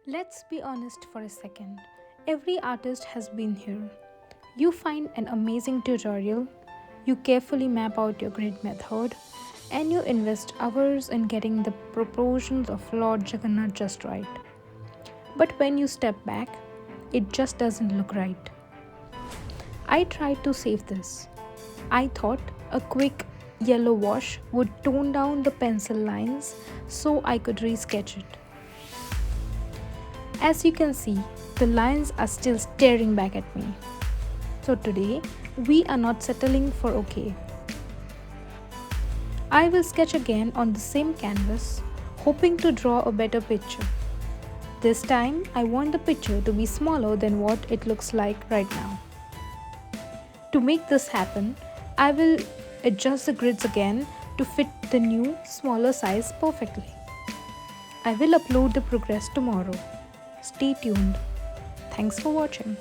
Let's be honest for a second. Every artist has been here. You find an amazing tutorial, you carefully map out your grid method, and you invest hours in getting the proportions of Lord Jagannath just right. But when you step back, it just doesn't look right. I tried to save this. I thought a quick yellow wash would tone down the pencil lines so I could resketch it. As you can see, the lines are still staring back at me. So today, we are not settling for okay. I will sketch again on the same canvas, hoping to draw a better picture. This time, I want the picture to be smaller than what it looks like right now. To make this happen, I will adjust the grids again to fit the new, smaller size perfectly. I will upload the progress tomorrow. Stay tuned. Thanks for watching.